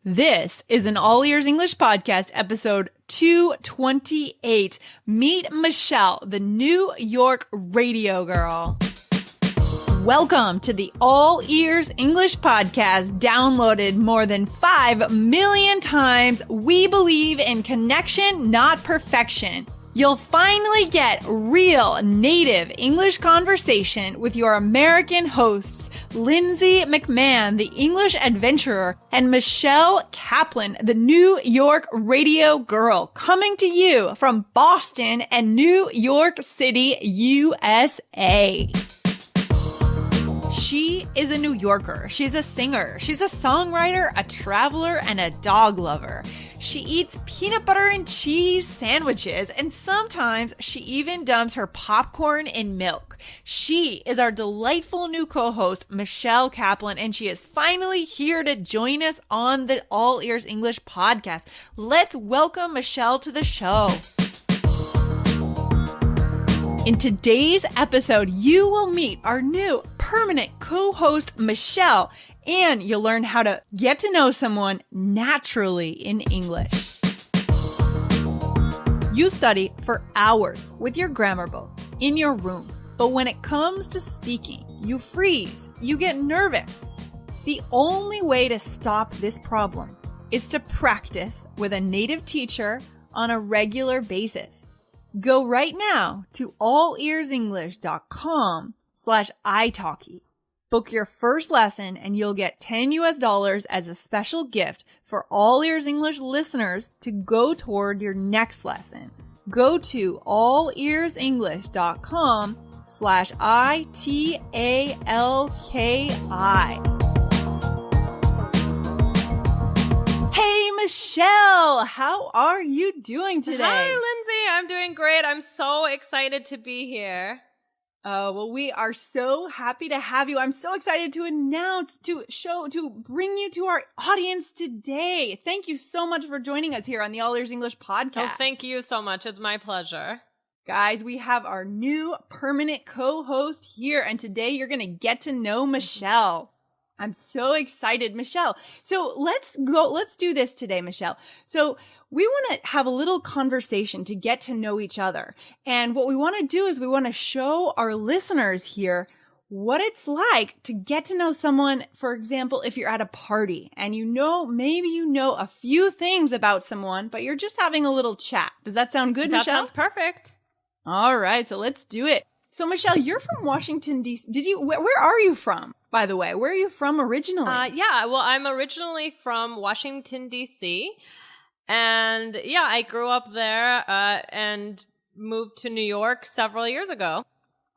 This is an All Ears English Podcast, episode 228. Meet Michelle, the New York radio girl. Welcome to the All Ears English Podcast, downloaded more than 5 million times. We believe in connection, not perfection. You'll finally get real native English conversation with your American hosts, Lindsay McMahon, the English adventurer, and Michelle Kaplan, the New York radio girl, coming to you from Boston and New York City, USA. She is a New Yorker. She's a singer. She's a songwriter, a traveler, and a dog lover. She eats peanut butter and cheese sandwiches, and sometimes she even dumps her popcorn in milk. She is our delightful new co-host, Michelle Kaplan, and she is finally here to join us on the All Ears English Podcast. Let's welcome Michelle to the show. In today's episode, you will meet our new permanent co-host, Michelle, and you'll learn how to get to know someone naturally in English. You study for hours with your grammar book in your room, but when it comes to speaking, you freeze, you get nervous. The only way to stop this problem is to practice with a native teacher on a regular basis. Go right now to allearsenglish.com/italki. Book your first lesson and you'll get $10 as a special gift for All Ears English listeners to go toward your next lesson. Go to allearsenglish.com/italki. Hey, Michelle, how are you doing today? Hi, Lindsay. I'm doing great. I'm so excited to be here. Oh, well, we are so happy to have you. I'm so excited to announce, to bring you to our audience today. Thank you so much for joining us here on the All Ears English Podcast. Oh, thank you so much. It's my pleasure. Guys, we have our new permanent co-host here, and today you're going to get to know Michelle. I'm so excited, Michelle. So let's do this today, Michelle. So we want to have a little conversation to get to know each other. And what we want to do is we want to show our listeners here what it's like to get to know someone. For example, if you're at a party and maybe you know a few things about someone, but you're just having a little chat. Does that sound good, Michelle? That sounds perfect. All right, so let's do it. So Michelle, you're from Washington, D.C. Where are you from, by the way? Where are you from originally? I'm originally from Washington, D.C. And I grew up there and moved to New York several years ago.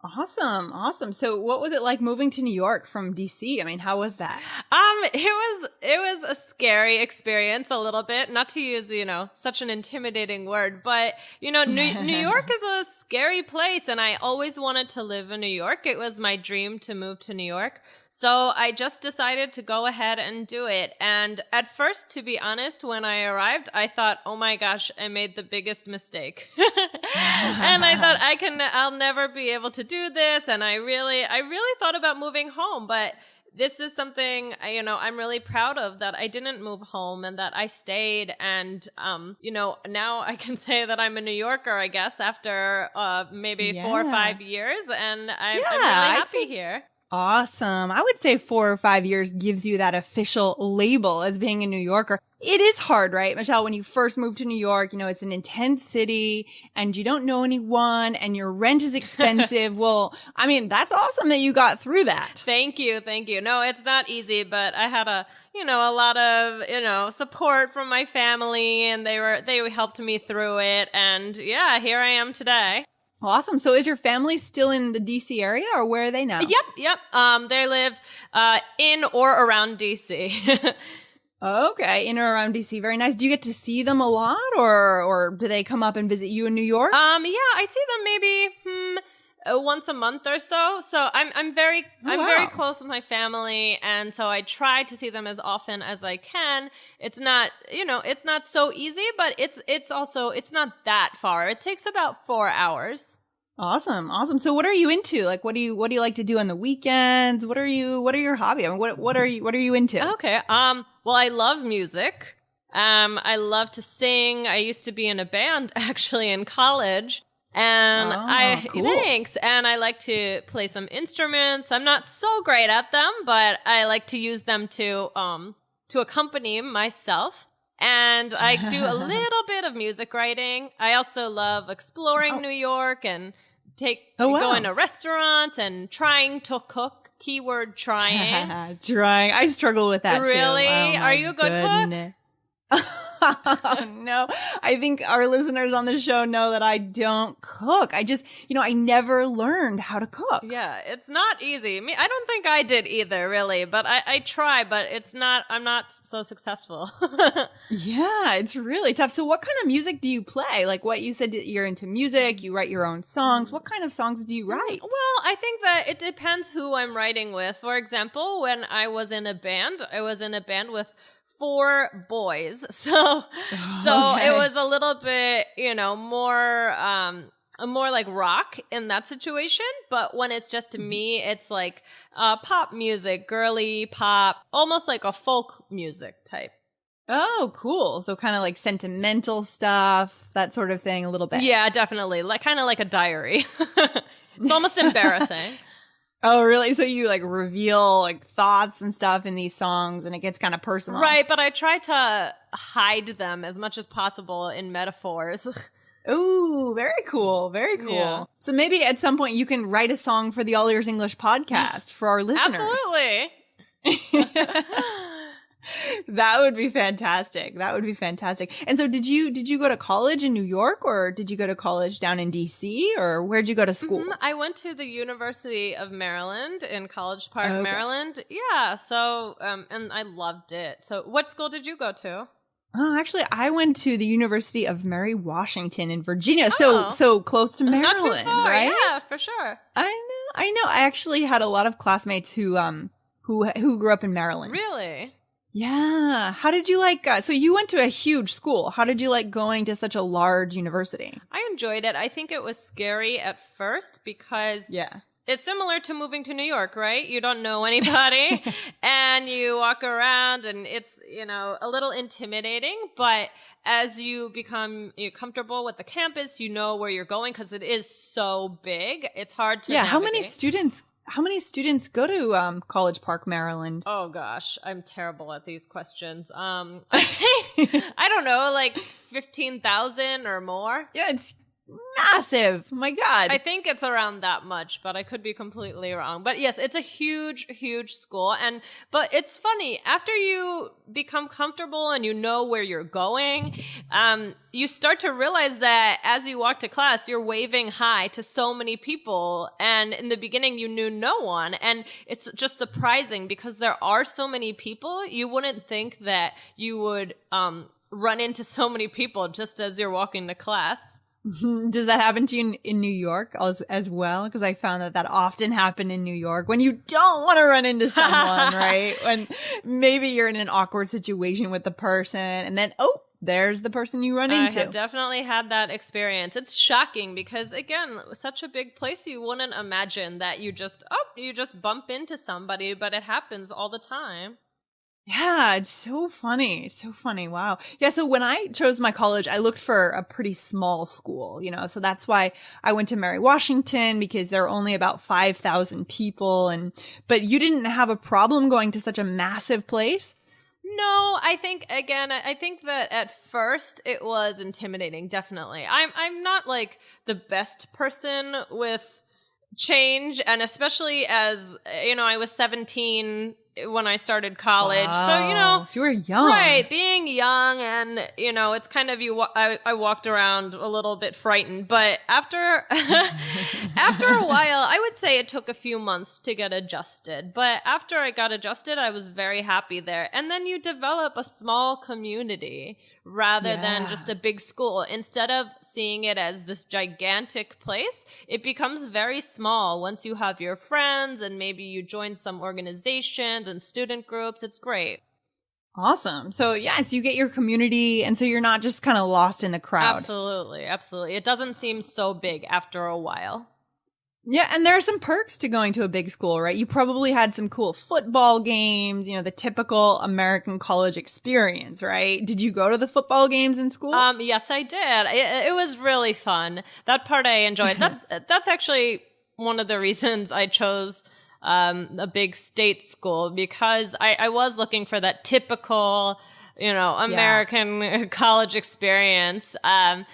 Awesome. So what was it like moving to New York from DC? I mean, how was that? It was a scary experience a little bit, not to use, such an intimidating word, but, New York is a scary place and I always wanted to live in New York. It was my dream to move to New York. So I just decided to go ahead and do it. And at first, to be honest, when I arrived, I thought, oh my gosh, I made the biggest mistake. And I thought I'll never be able to do this. And I really thought about moving home, but this is something, I'm really proud of, that I didn't move home and that I stayed. And, now I can say that I'm a New Yorker, I guess, after maybe 4 or 5 years. And I'm really happy here. Awesome. I would say 4 or 5 years gives you that official label as being a New Yorker. It is hard, right, Michelle? When you first move to New York, it's an intense city and you don't know anyone and your rent is expensive. Well, I mean, that's awesome that you got through that. Thank you. No, it's not easy, but I had a lot of, support from my family and they helped me through it. And here I am today. Awesome. So is your family still in the DC area or where are they now? Yep. They live in or around DC. Okay, in or around DC. Very nice. Do you get to see them a lot or do they come up and visit you in New York? I see them maybe once a month or so. So I'm very close with my family, and so I try to see them as often as I can. It's not, it's not so easy, but it's not that far. It takes about 4 hours. Awesome. Awesome. So what are you into? Like, what do you like to do on the weekends? What are your hobby? I mean, what are you into? Okay. Well, I love music. I love to sing. I used to be in a band actually in college. And cool. thanks. And I like to play some instruments. I'm not so great at them, but I like to use them to accompany myself. And I do a little bit of music writing. I also love exploring New York and going to restaurants and trying to cook. Keyword trying. Trying. I struggle with that too. Really? Oh, are you a good cook? No, I think our listeners on the show know that I don't cook. I just, I never learned how to cook. Yeah, it's not easy. I don't think I did either, really, but I try, but I'm not so successful. Yeah, it's really tough. So what kind of music do you play? Like what you said, you're into music, you write your own songs. What kind of songs do you write? Well, I think that it depends who I'm writing with. For example, when I was in a band with 4 boys. So it was a little bit, more like rock in that situation. But when it's just me, it's like pop music, girly pop, almost like a folk music type. Oh, cool. So kind of like sentimental stuff, that sort of thing a little bit. Yeah, definitely. Kind of like a diary. It's almost embarrassing. Oh, really? So you like reveal like thoughts and stuff in these songs and it gets kind of personal. Right, but I try to hide them as much as possible in metaphors. Ooh, very cool. Very cool. Yeah. So maybe at some point you can write a song for the All Ears English podcast for our listeners. Absolutely. That would be fantastic. And so did you go to college in New York or did you go to college down in DC or where'd you go to school? I went to the University of Maryland in College Park, Maryland. Yeah. So, and I loved it. So what school did you go to? Oh, actually, I went to the University of Mary Washington in Virginia. So close to Maryland, not too far. Right? Yeah, for sure. I know. I actually had a lot of classmates who grew up in Maryland. Really? Yeah. How did you so you went to a huge school. How did you like going to such a large university? I enjoyed it. I think it was scary at first because it's similar to moving to New York, right? You don't know anybody and you walk around and it's, a little intimidating, but as you become comfortable with the campus, you know where you're going because it is so big. It's hard to navigate. How many students go to College Park, Maryland? Oh gosh, I'm terrible at these questions. I don't know, like 15,000 or more. Yeah, it's massive. My God. I think it's around that much, but I could be completely wrong. But yes, it's a huge, huge school. But it's funny, after you become comfortable and you know where you're going, you start to realize that as you walk to class, you're waving hi to so many people. And in the beginning, you knew no one. And it's just surprising because there are so many people. You wouldn't think that you would run into so many people just as you're walking to class. Does that happen to you in New York as well? Because I found that often happened in New York when you don't want to run into someone, right? When maybe you're in an awkward situation with the person and then, there's the person you run into. I have definitely had that experience. It's shocking because, again, such a big place, you wouldn't imagine that you just bump into somebody, but it happens all the time. Yeah, it's so funny. So funny. Wow. Yeah. So when I chose my college, I looked for a pretty small school, so that's why I went to Mary Washington because there are only about 5,000 people. But you didn't have a problem going to such a massive place? No, I think that at first it was intimidating. Definitely. I'm not like the best person with change. And especially as, I was 17 when I started college. Wow. So you were young. Right. Being young and, it's kind of I walked around a little bit frightened, but after a while, I would say it took a few months to get adjusted. But after I got adjusted, I was very happy there. And then you develop a small community rather than just a big school. Instead of seeing it as this gigantic place, it becomes very small once you have your friends and maybe you join some organizations and student groups. It's great. Awesome. So yes, you get your community and so you're not just kind of lost in the crowd. Absolutely. Absolutely. It doesn't seem so big after a while. Yeah, and there are some perks to going to a big school, right? You probably had some cool football games, the typical American college experience, right? Did you go to the football games in school? Yes, I did. It was really fun. That part I enjoyed. That's actually one of the reasons I chose a big state school, because I was looking for that typical, American college experience. So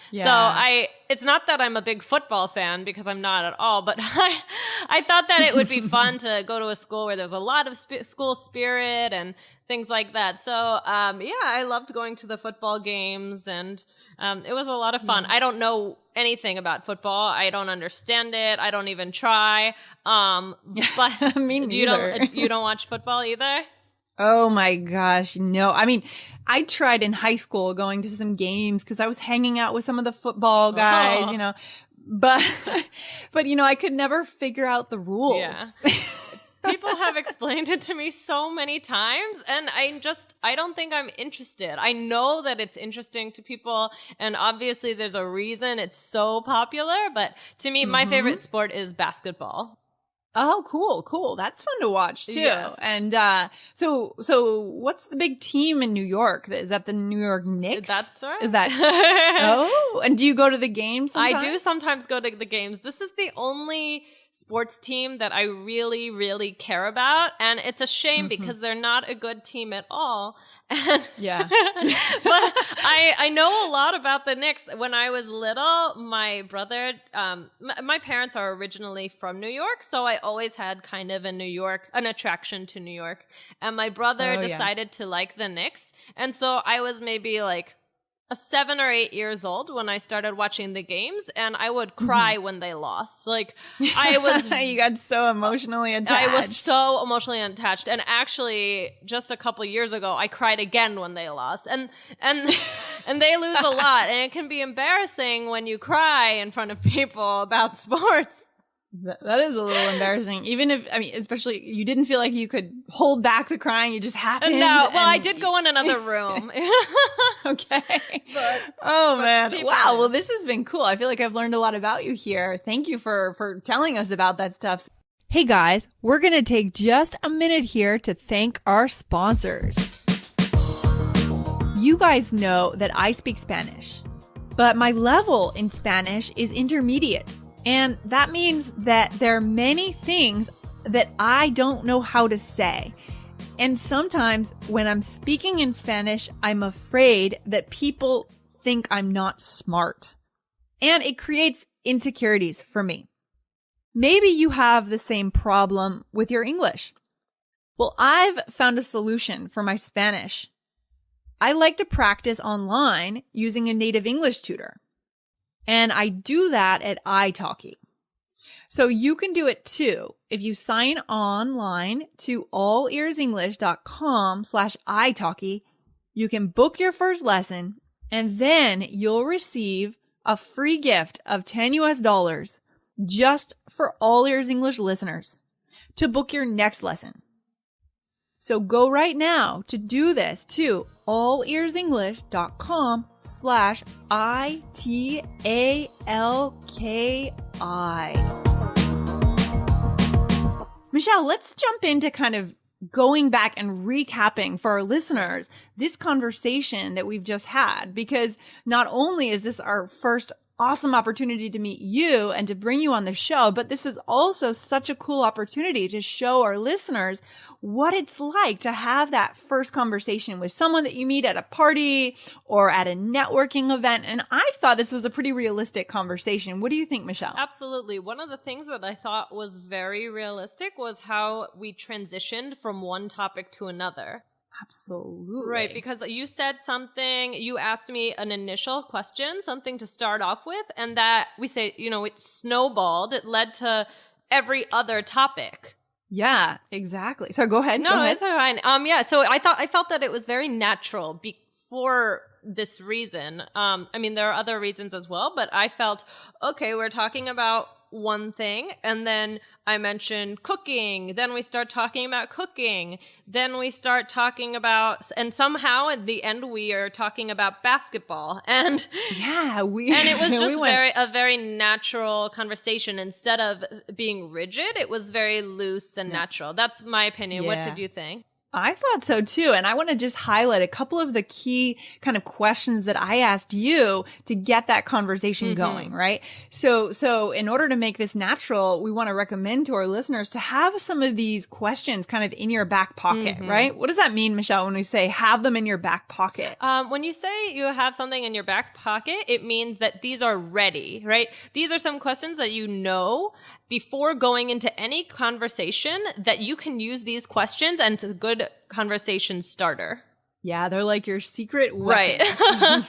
it's not that I'm a big football fan, because I'm not at all, but I thought that it would be fun to go to a school where there's a lot of school spirit and things like that. So, I loved going to the football games, and it was a lot of fun. I don't know anything about football. I don't understand it. I don't even try. But Me neither. You don't watch football either? Oh my gosh, no. I mean, I tried in high school going to some games because I was hanging out with some of the football guys, but I could never figure out the rules. Yeah. People have explained it to me so many times, and I don't think I'm interested. I know that it's interesting to people, and obviously there's a reason it's so popular, but to me, my favorite sport is basketball. Oh, cool. That's fun to watch too. Yes. And so what's the big team in New York? Is that the New York Knicks? That's right. Is that Oh, and do you go to the games sometimes? I do sometimes go to the games. This is the only sports team that I really, really care about, and it's a shame because they're not a good team at all. And yeah. But I know a lot about the Knicks. When I was little, my brother, my parents are originally from New York, so I always had kind of an attraction to New York. And my brother decided to like the Knicks, and so I was maybe like 7 or 8 years old when I started watching the games, and I would cry when they lost. Like, I was you got so emotionally attached. I was so emotionally attached. And actually, just a couple years ago, I cried again when they lost. And they lose a lot, and it can be embarrassing when you cry in front of people about sports. That is a little embarrassing. Even if, especially you didn't feel like you could hold back the crying. You just happened. No, well, I did go in another room. Okay. Man. Wow. Well, this has been cool. I feel like I've learned a lot about you here. Thank you for telling us about that stuff. Hey guys, we're going to take just a minute here to thank our sponsors. You guys know that I speak Spanish, but my level in Spanish is intermediate. And that means that there are many things that I don't know how to say. And sometimes when I'm speaking in Spanish, I'm afraid that people think I'm not smart. And it creates insecurities for me. Maybe you have the same problem with your English. Well, I've found a solution for my Spanish. I like to practice online using a native English tutor. And I do that at italki. So you can do it too. If you sign online to allearsenglish.com/italki, you can book your first lesson, and then you'll receive a free gift of $10 just for All Ears English listeners to book your next lesson. So go right now to do this to allearsenglish.com/italki. Michelle, let's jump into kind of going back and recapping for our listeners this conversation that we've just had, because not only is this our first awesome opportunity to meet you and to bring you on the show, but this is also such a cool opportunity to show our listeners what it's like to have that first conversation with someone that you meet at a party or at a networking event. And I thought this was a pretty realistic conversation. What do you think, Michelle? Absolutely. One of the things that I thought was very realistic was how we transitioned from one topic to another. Absolutely. Right, because you said something, you asked me an initial question, something to start off with, and that we say, it snowballed. It led to every other topic. Yeah, exactly. So go ahead. No, it's fine. So I felt that it was very natural for this reason. There are other reasons as well, but I felt, okay, we're talking about one thing, and then I mention cooking, then we start talking about cooking, then we start talking about, and somehow at the end we are talking about basketball, and it was just a very natural conversation. Instead of being rigid, it was very loose and natural. That's my opinion. What did you think? I thought so too. And I want to just highlight a couple of the key kind of questions that I asked you to get that conversation going, right? So in order to make this natural, we want to recommend to our listeners to have some of these questions kind of in your back pocket, right? What does that mean, Michelle, when we say have them in your back pocket? When you say you have something in your back pocket, it means that these are ready, right? These are some questions that you know before going into any conversation that you can use these questions, and it's a good conversation starter. Yeah, they're like your secret weapon.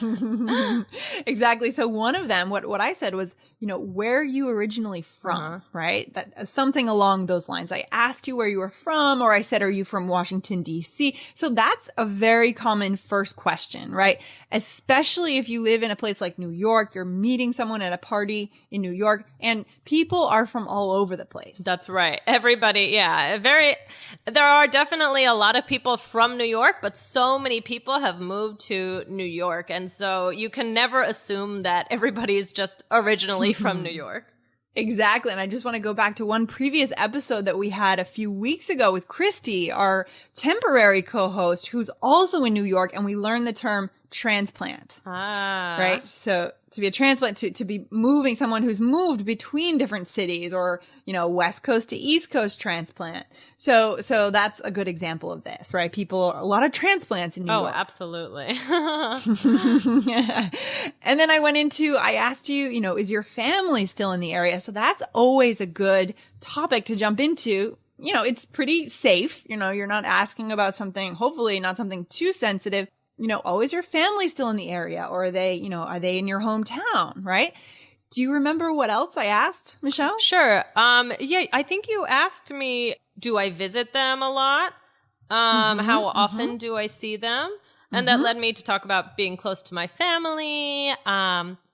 Right. Exactly. So one of them, what I said was, where are you originally from, right? That something along those lines. I asked you where you were from, or I said, are you from Washington, D.C.? So that's a very common first question, right? Especially if you live in a place like New York, you're meeting someone at a party in New York, and people are from all over the place. That's right. Everybody. Yeah. There are definitely a lot of people from New York, but so many people have moved to New York. And so you can never assume that everybody's just originally from New York. Exactly. And I just want to go back to one previous episode that we had a few weeks ago with Christy, our temporary co-host, who's also in New York. And we learned the term transplant, right? So to be a transplant, to be moving, someone who's moved between different cities, or, West Coast to East Coast transplant. So that's a good example of this, right? A lot of transplants in New York. Oh, absolutely. And then I asked you, is your family still in the area? So that's always a good topic to jump into. It's pretty safe. You're not asking about something, hopefully not something too sensitive. Is your family still in the area, or are they in your hometown, right? Do you remember what else I asked, Michelle? Sure. I think you asked me, do I visit them a lot? How often do I see them? And that led me to talk about being close to my family.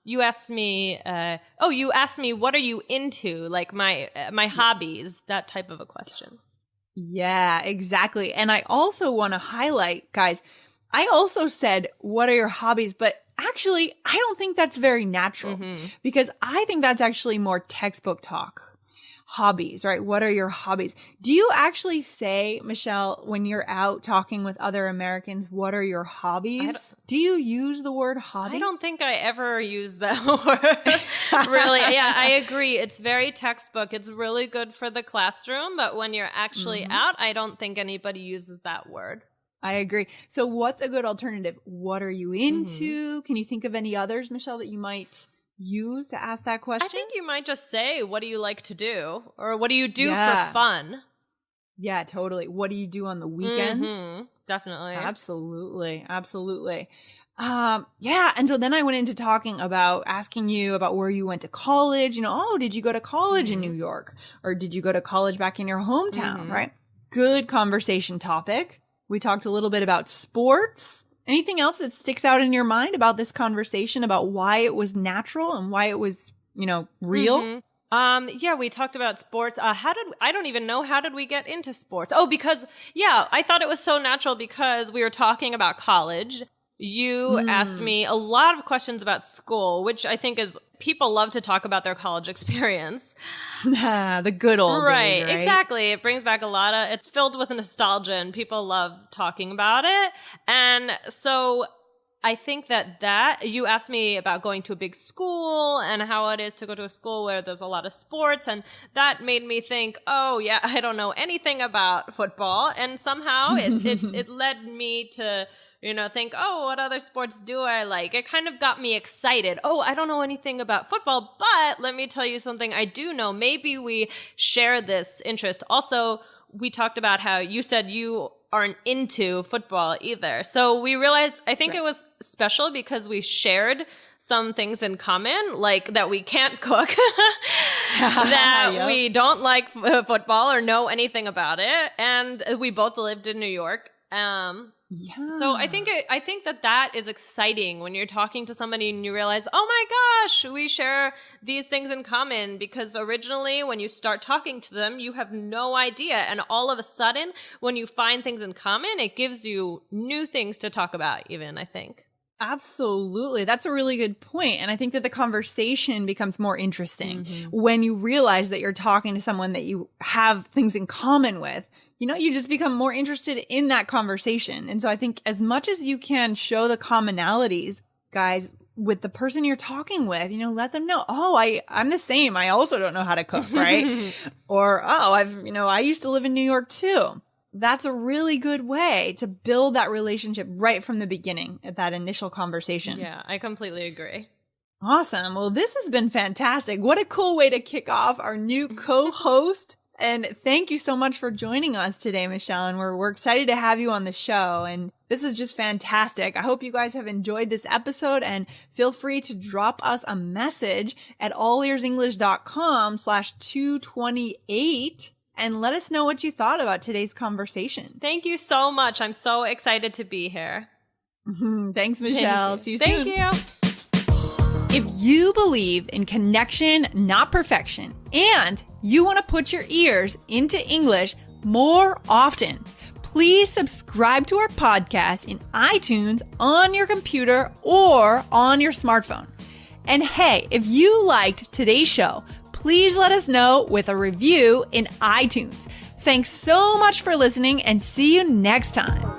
You asked me, what are you into? Like my hobbies, that type of a question. Yeah, exactly. And I also want to highlight, guys, I also said, what are your hobbies? But actually, I don't think that's very natural, because I think that's actually more textbook talk. Hobbies, right? What are your hobbies? Do you actually say, Michelle, when you're out talking with other Americans, what are your hobbies? Do you use the word hobby? I don't think I ever use that word. Really. Yeah, I agree. It's very textbook. It's really good for the classroom, but when you're actually out, I don't think anybody uses that word. I agree. So what's a good alternative? What are you into? Can you think of any others, Michelle, that you might use to ask that question? I think you might just say, what do you like to do? Or what do you do for fun? Yeah, totally. What do you do on the weekends? Definitely. Absolutely. Absolutely. And so then I went into asking you about where you went to college. Did you go to college in New York? Or did you go to college back in your hometown, right? Good conversation topic. We talked a little bit about sports. Anything else that sticks out in your mind about this conversation about why it was natural and why it was, real? We talked about sports. I don't even know, how did we get into sports? Oh, because, I thought it was so natural because we were talking about college. You asked me a lot of questions about school, which I think is, people love to talk about their college experience. The good old days, right? Exactly. It brings back it's filled with nostalgia, and people love talking about it. And so I think that you asked me about going to a big school and how it is to go to a school where there's a lot of sports. And that made me think, I don't know anything about football. And somehow it led me to think, what other sports do I like? It kind of got me excited. I don't know anything about football, but let me tell you something I do know. Maybe we share this interest. Also, we talked about how you said you aren't into football either. So we realized, I think it was special because we shared some things in common, like that we can't cook, that we don't like football or know anything about it. And we both lived in New York. Yeah. So I think that is exciting when you're talking to somebody and you realize, oh my gosh, we share these things in common, because originally when you start talking to them, you have no idea. And all of a sudden, when you find things in common, it gives you new things to talk about even, I think. Absolutely. That's a really good point. And I think that the conversation becomes more interesting when you realize that you're talking to someone that you have things in common with. You know, you just become more interested in that conversation. And so I think as much as you can show the commonalities, guys, with the person you're talking with, you know, let them know, oh, I'm the same. I also don't know how to cook, right? Or, oh, I used to live in New York too. That's a really good way to build that relationship right from the beginning at that initial conversation. Yeah, I completely agree. Awesome. Well, this has been fantastic. What a cool way to kick off our new co-host. And thank you so much for joining us today, Michelle. And we're excited to have you on the show. And this is just fantastic. I hope you guys have enjoyed this episode, and feel free to drop us a message at allearsenglish.com/228 and let us know what you thought about today's conversation. Thank you so much. I'm so excited to be here. Thanks, Michelle. See you soon. Thank you. If you believe in connection, not perfection, and you want to put your ears into English more often, please subscribe to our podcast in iTunes on your computer or on your smartphone. And hey, if you liked today's show, please let us know with a review in iTunes. Thanks so much for listening, and see you next time.